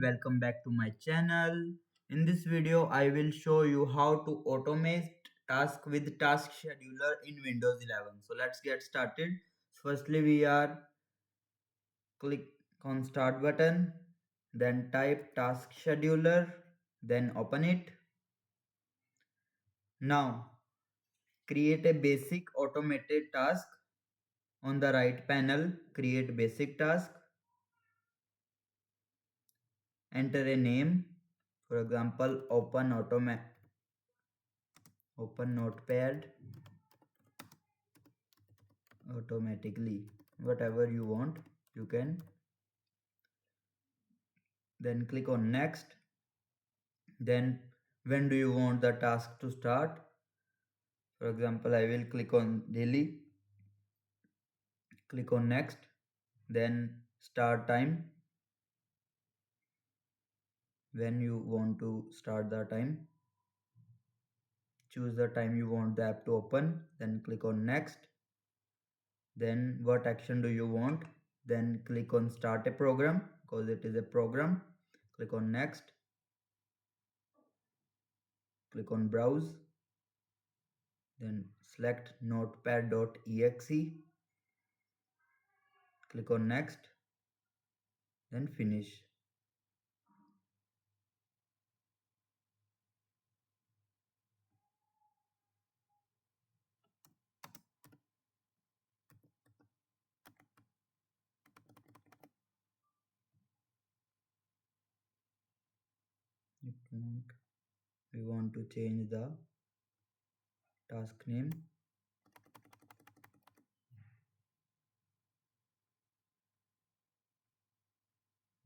Welcome back to my channel. In this video I will show you how to automate task with task scheduler in Windows 11. So let's get started. Firstly we are click on start button, then type task scheduler, then open it. Now create a basic automated task. On the right panel, create basic task. Enter a name, for example open notepad automatically, whatever you want you can. Then click on next. Then when do you want the task to start? For example, I will click on daily. Click on next, then start time. When you want to start the time, choose the time you want the app to open, then click on next. Then what action do you want? Then click on start a program because it is a program. Click on next. Click on browse. Then select notepad.exe. Click on next. Then finish. We want to change the task name.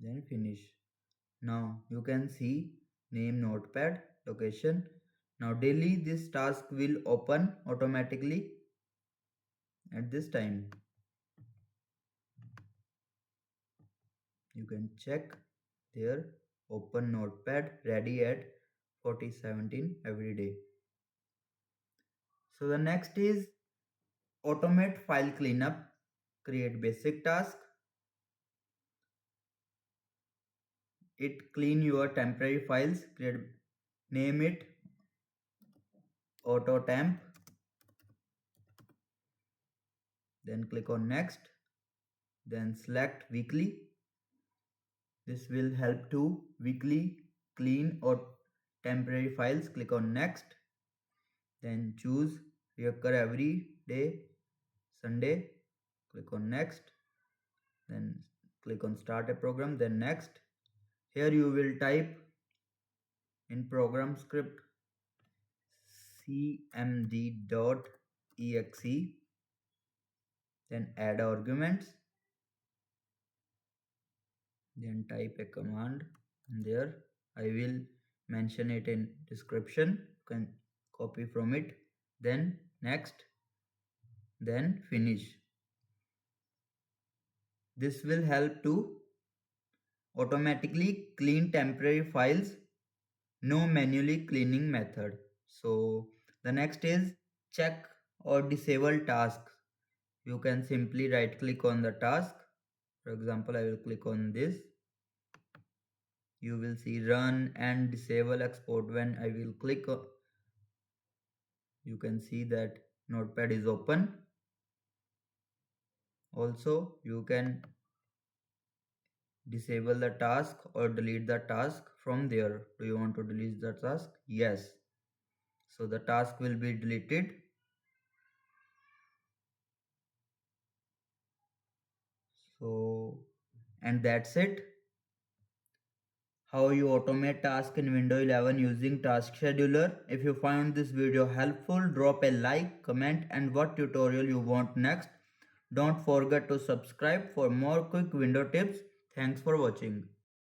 Then finish. Now you can see name notepad, location. Now daily this task will open automatically at this time. You can check there, open notepad ready at 40:17 every day. So the next is automate file cleanup. Create basic task. It clean your temporary files. Name it auto temp. Then click on next. Then select weekly. This will help to weekly clean or temporary files. Click on next. Then choose reoccur every day, Sunday. Click on next. Then click on start a program. Then next. Here you will type in program script cmd.exe. Then add arguments. Then type a command there. I will mention it in description. You can copy from it. Then next. Then finish. This will help to automatically clean temporary files. No manually cleaning method. So the next is check or disable tasks. You can simply right click on the task. For example, I will click on this. You will see run and disable export. When I will click, you can see that notepad is open. Also, you can disable the task or delete the task from there. Do you want to delete the task? Yes. So the task will be deleted. So, and that's it. How you automate tasks in Windows 11 using Task Scheduler. If you found this video helpful, drop a like, comment and what tutorial you want next. Don't forget to subscribe for more quick window tips. Thanks for watching.